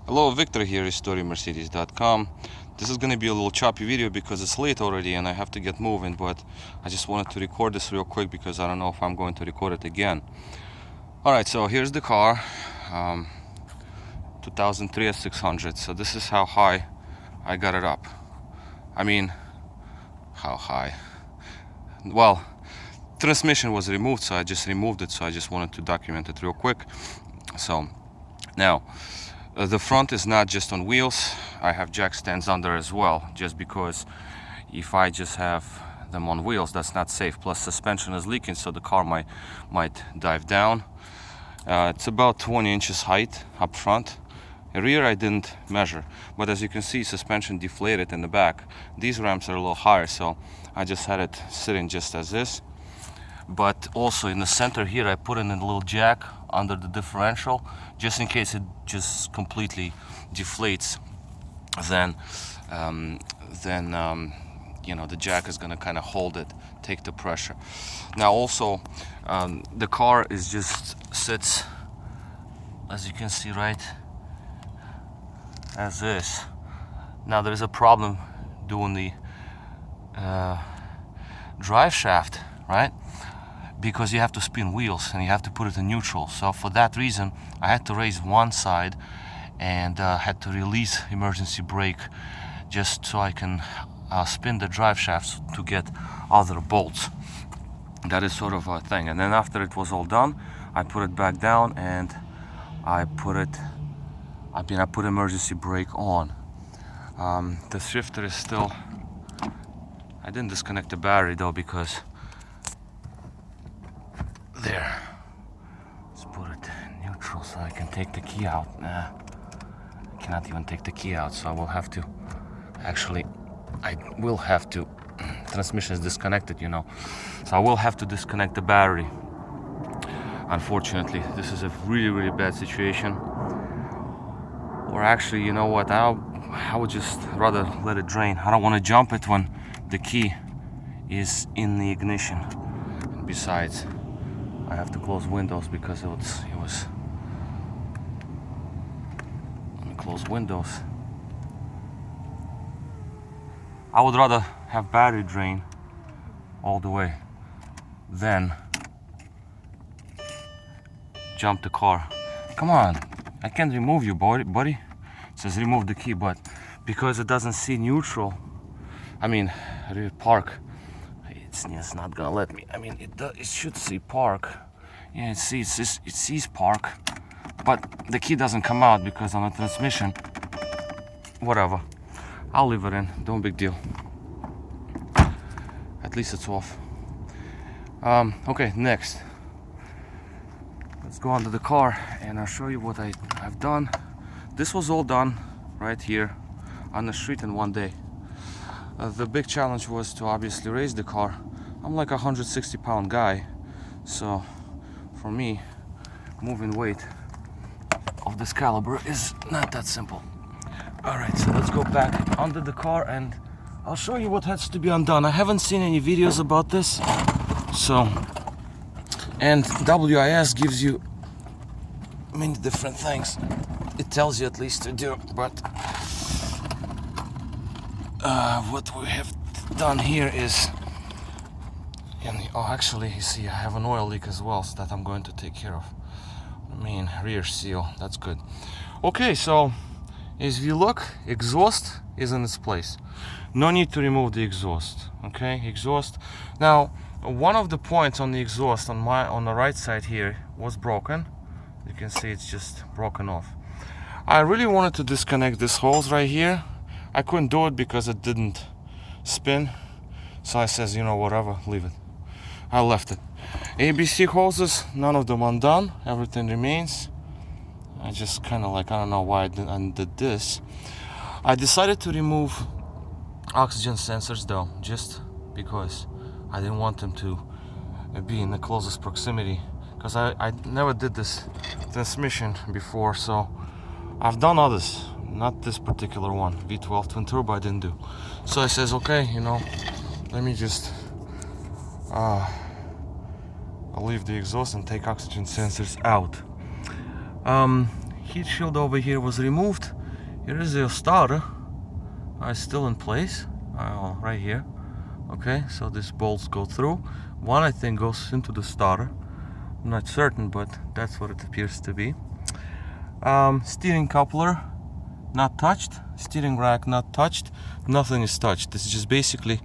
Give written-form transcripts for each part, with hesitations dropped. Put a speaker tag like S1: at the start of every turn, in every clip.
S1: Hello, Victor here, Mercedes.com. This is going to be a little choppy video because it's late already and I have to get moving, but I just wanted to record this real quick because I don't know if I'm going to record it again. Alright, so here's the car, 2003 S600. So this is how high I got it up. I mean, how high? Well, transmission was removed, so I just removed it, so I just wanted to document it real quick. So now the front is not just on wheels. I have jack stands under as well, just because if I just have them on wheels, that's not safe. Plus suspension is leaking, so the car might dive down. It's about 20 inches height up front. Rear I didn't measure, but as you can see, suspension deflated in the back. These ramps are a little higher, so I just had it sitting just as this. But also in the center here, I put in a little jack under the differential, just in case it just completely deflates. Then you know, the jack is gonna kind of hold it, take the pressure. Now also, the car is just sits, as you can see, right as this. Now there is a problem doing the drive shaft, right? Because you have to spin wheels and you have to put it in neutral. So for that reason, I had to raise one side and had to release emergency brake just so I can spin the drive shafts to get other bolts. That is sort of a thing. And then after it was all done, I put it back down and I put emergency brake on. The shifter is still, I didn't disconnect the battery though, because there. Let's put it in neutral so I can take the key out. Nah, I cannot even take the key out, so I will have to, transmission is disconnected, you know, so I will have to disconnect the battery. Unfortunately, this is a really bad situation. Or actually, you know what, I would just rather let it drain. I don't want to jump it when the key is in the ignition. And besides, I have to close windows because it was let me close windows. I would rather have battery drain all the way than jump the car. Come on, I can't remove you, buddy. It says remove the key, but because it doesn't see neutral, I mean park, it's not gonna let me. I mean, it should see park. Yeah, it sees park, but the key doesn't come out because on the transmission. Whatever, I'll leave it in. Don't big deal. At least it's off. Okay, next. Let's go under the car and I'll show you what I've done. This was all done right here on the street in one day. The big challenge was to obviously raise the car. I'm like a 160-pound guy, so for me, moving weight of this caliber is not that simple. Alright, so let's go back under the car and I'll show you what has to be undone. I haven't seen any videos about this, so, and WIS gives you many different things. It tells you at least to do, but what we have done here is, actually, you see, I have an oil leak as well, so that I'm going to take care of. I mean, rear seal, that's good. Okay, so as you look, exhaust is in its place. No need to remove the exhaust. Okay, exhaust. Now, one of the points on the exhaust on the right side here was broken. You can see it's just broken off. I really wanted to disconnect these holes right here. I couldn't do it because it didn't spin. So I says, you know, whatever, leave it. I left it. ABC hoses, none of them undone. Everything remains. I just kind of like, I don't know why I did this. I decided to remove oxygen sensors though, just because I didn't want them to be in the closest proximity, because I never did this transmission before, so I've done others, not this particular one. V12 twin turbo I didn't do. So I says, okay, you know, let me just I'll leave the exhaust and take oxygen sensors out. heat shield over here was removed. Here is the starter. It's still in place, right here. Okay, so these bolts go through. One, I think, goes into the starter. I'm not certain, but that's what it appears to be. Steering coupler not touched. Steering rack not touched. Nothing is touched. This is just basically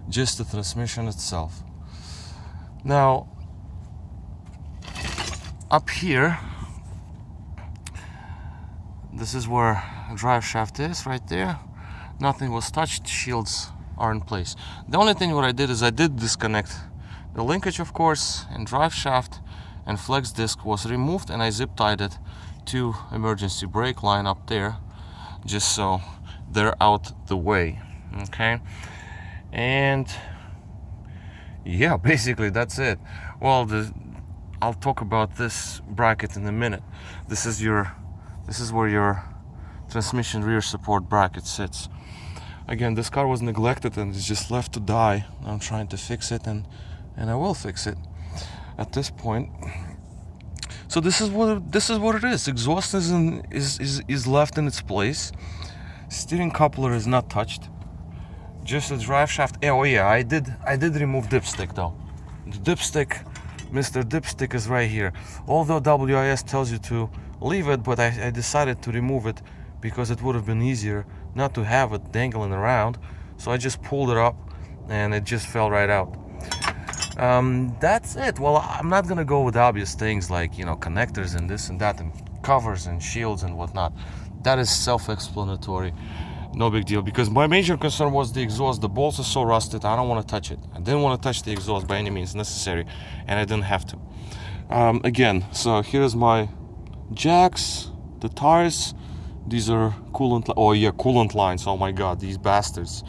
S1: just the transmission itself. Now, up here, this is where a drive shaft is, right there. Nothing was touched. Shields are in place. The only thing what I did is I did disconnect the linkage, of course, and drive shaft and flex disc was removed, and I zip tied it to emergency brake line up there, just so they're out the way. Okay, and yeah, basically that's it. Well, I'll talk about this bracket in a minute. This is where your transmission rear support bracket sits. Again, this car was neglected and it's just left to die. I'm trying to fix it, and I will fix it at this point. So this is what it is. Exhaust is left in its place. Steering coupler is not touched. Just a drive shaft. Oh yeah, I did remove dipstick though. The dipstick, Mr. Dipstick, is right here. Although WIS tells you to leave it, but I decided to remove it because it would have been easier not to have it dangling around. So I just pulled it up and it just fell right out. That's it. Well, I'm not gonna go with obvious things like, you know, connectors and this and that and covers and shields and whatnot. That is self-explanatory. No big deal, because my major concern was the exhaust. The bolts are so rusted, I don't want to touch it. I didn't want to touch the exhaust by any means necessary, and I didn't have to. Again, so here's my jacks, the tires. These are coolant. Oh yeah, coolant lines. Oh my god, these bastards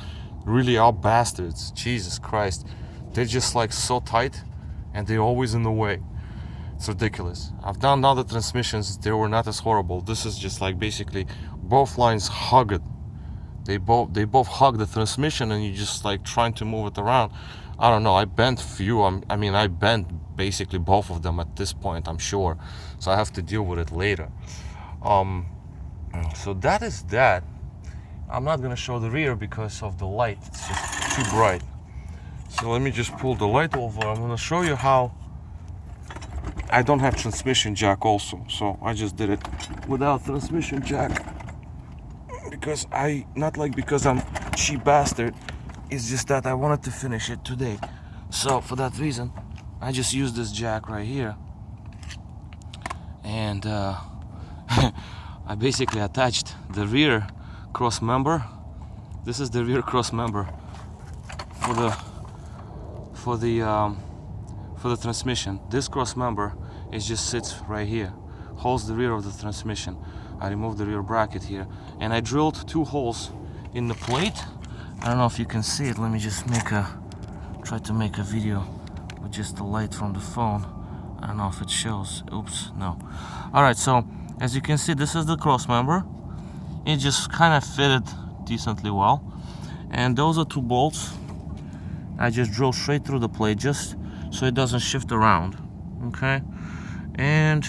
S1: really are bastards. Jesus Christ, they're just like so tight, and they're always in the way. It's ridiculous. I've done other transmissions, they were not as horrible. This is just like basically both lines hug it. They both hug the transmission, and you're just like trying to move it around. I don't know. I bent I bent basically both of them at this point, I'm sure. So I have to deal with it later. So that is that. I'm not gonna show the rear because of the light. It's just too bright. So let me just pull the light over. I'm gonna show you how I don't have transmission jack also. So I just did it without transmission jack. Because because I'm cheap bastard, it's just that I wanted to finish it today. So for that reason, I just used this jack right here, and I basically attached the rear cross member. This is the rear cross member for the transmission. This cross member just sits right here, holds the rear of the transmission. I removed the rear bracket here, and I drilled 2 holes in the plate. I don't know if you can see it. Let me just try to make a video with just the light from the phone. I don't know if it shows. Oops, no. Alright, so as you can see, this is the cross member. It just kind of fitted decently well. And those are 2 bolts. I just drilled straight through the plate just so it doesn't shift around. Okay? And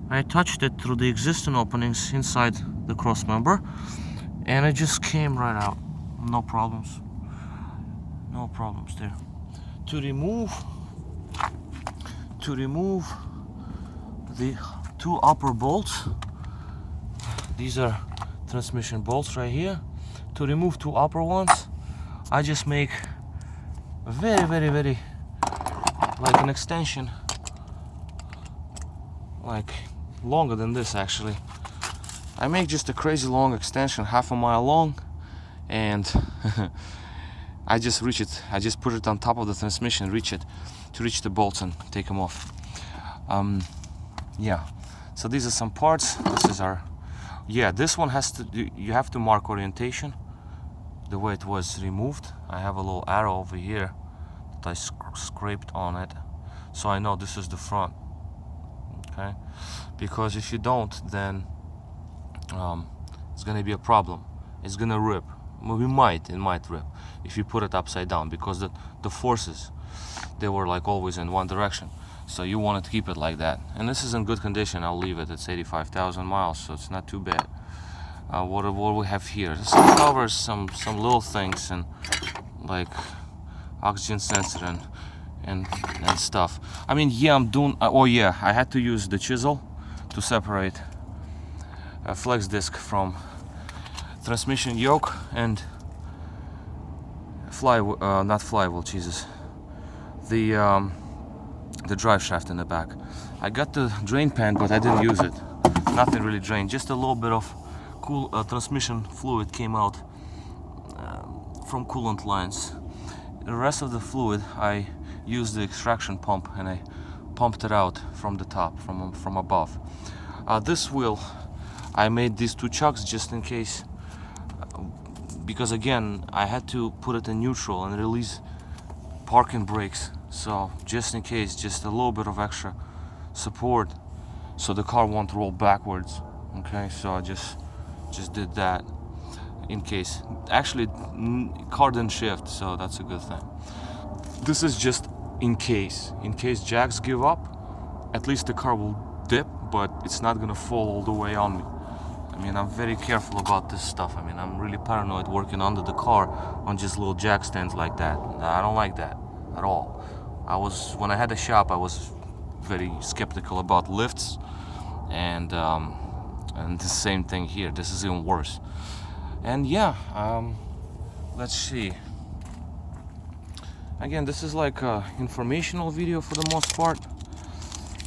S1: I touched it through the existing openings inside the cross member, and it just came right out. No problems. No problems there. To remove the 2 upper bolts, these are transmission bolts right here. To remove 2 upper ones, I just make a very like an extension, like longer than this actually. I make just a crazy long extension, 1/2 mile long, and I just reach it. I just put it on top of the transmission, reach the bolts and take them off. Yeah. So these are some parts. This one has to do. You have to mark orientation the way it was removed. I have a little arrow over here that I scraped on it, so I know this is the front. Okay, because if you don't, then it's gonna be a problem. It's gonna rip. Well, it might rip if you put it upside down, because the forces they were like always in one direction. So you want to keep it like that. And this is in good condition. I'll leave it. It's 85,000 miles, so it's not too bad. What we have here? This covers some little things, and like oxygen sensor and stuff. I mean, yeah, I'm doing. Oh yeah, I had to use the chisel to separate a flex disc from transmission yoke and not flywheel, Jesus, the drive shaft in the back. I got the drain pan, but I didn't use it. Nothing really drained. Just a little bit of cool transmission fluid came out from coolant lines. The rest of the fluid, I used the extraction pump and I pumped it out from the top, from above. This wheel, I made these two chucks just in case, because again, I had to put it in neutral and release parking brakes. So just in case, just a little bit of extra support so the car won't roll backwards. Okay, so I just did that in case. Actually, car didn't shift, so that's a good thing. This is just in case jacks give up, at least the car will dip, but it's not gonna fall all the way on me. I mean, I'm very careful about this stuff. I mean, I'm really paranoid working under the car on just little jack stands like that. I don't like that at all. When I had a shop, I was very skeptical about lifts, and the same thing here. This is even worse. And yeah, let's see. Again, this is like a informational video for the most part.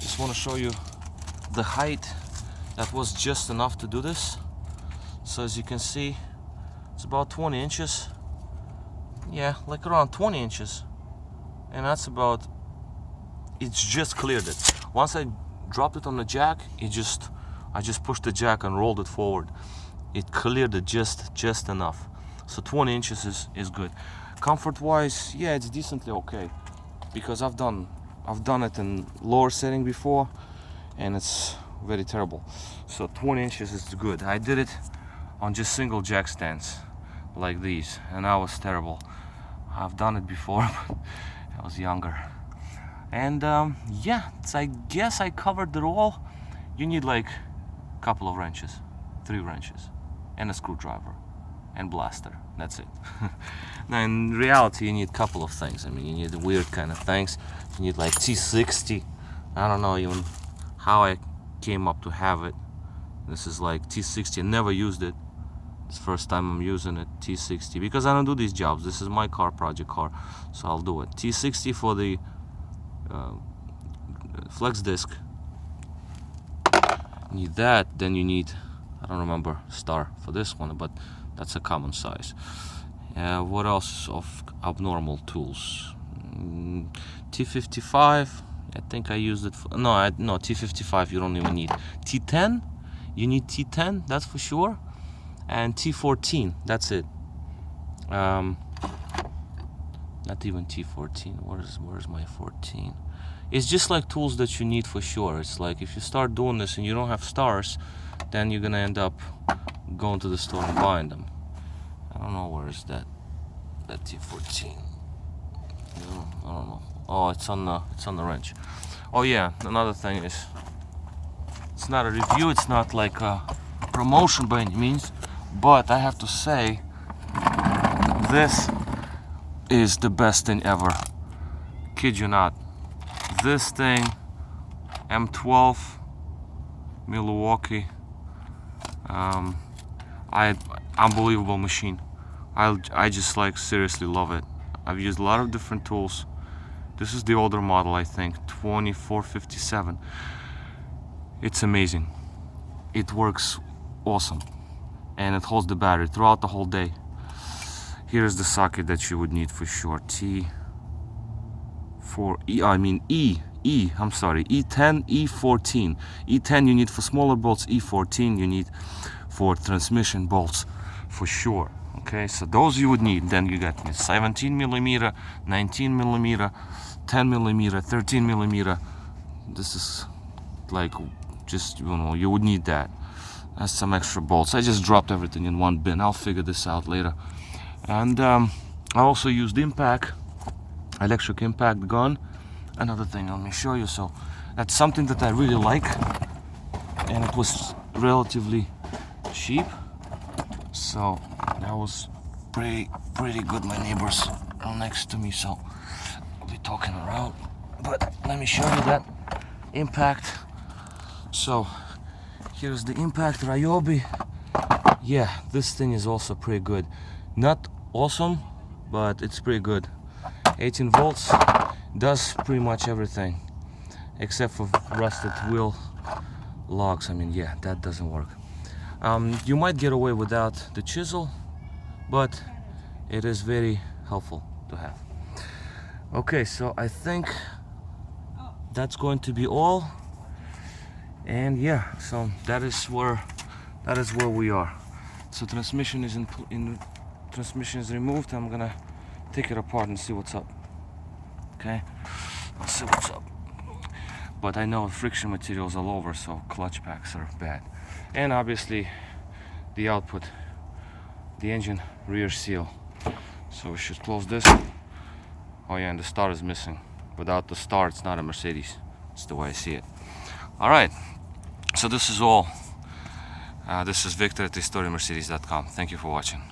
S1: Just want to show you the height. That was just enough to do this. So as you can see, it's about 20 inches. Yeah, like around 20 inches. And that's about, it's just cleared it. Once I dropped it on the jack, I just pushed the jack and rolled it forward. It cleared it just enough. So 20 inches is good. Comfort wise, yeah, it's decently okay, because I've done it in lower setting before and it's very terrible. So 20 inches is good. I did it on just single jack stands like these, and that was terrible. I've done it before, but I was younger. And yeah, I guess I covered it all. You need like a couple of wrenches, 3 wrenches, and a screwdriver and blaster. That's it. Now in reality, you need a couple of things. I mean, you need weird kind of things. You need like T60. I don't know even how I came up to have it. This is like T60. I never used it. It's the first time I'm using it, T60, because I don't do these jobs. This is my car, project car, so I'll do it. T60 for the flex disc. You need that. Then you need, I don't remember star for this one, but that's a common size. What else of abnormal tools? T55. I think I used it for, no, T55 you don't even need. T10, you need T10, that's for sure, and T14, that's it. Not even T14. Where's my 14? It's just like tools that you need for sure. It's like if you start doing this and you don't have stars, then you're gonna end up going to the store and buying them. I don't know, where is that T14? No, I don't know. Oh, it's on the wrench. Oh yeah, another thing is, it's not a review, it's not like a promotion by any means, but I have to say, this is the best thing ever. Kid you not. This thing, M12, Milwaukee, unbelievable machine. I just like seriously love it. I've used a lot of different tools. This is the older model, I think, 2457. It's amazing. It works awesome, and it holds the battery throughout the whole day. Here's the socket that you would need for sure. E10, E14. E10 you need for smaller bolts, E14 you need for transmission bolts for sure. Okay, so those you would need. Then you got 17 millimeter, 19 millimeter, 10 millimeter, 13 millimeter. This is like, just, you know, you would need that. That's some extra bolts. I just dropped everything in one bin. I'll figure this out later. And I also used impact electric impact gone. Another thing, let me show you. So that's something that I really like, and it was relatively cheap, so that was pretty good. My neighbors are next to me, so I'll be talking around, but let me show you that impact. So here's the impact Ryobi. Yeah, this thing is also pretty good. Not awesome, but it's pretty good. 18 volts, does pretty much everything except for rusted wheel logs. I mean, yeah, that doesn't work. You might get away without the chisel, but it is very helpful to have. Okay, so I think that's going to be all, and yeah, so that is where we are. So transmission is transmission is removed. I'm gonna take it apart and see what's up. Okay, let's see what's up. But I know friction materials all over, so clutch packs are bad. And obviously the output, the engine rear seal. So we should close this. Oh yeah, and the star is missing. Without the star, it's not a Mercedes. It's the way I see it. All right, so this is all. This is Victor at historiamercedes.com. Thank you for watching.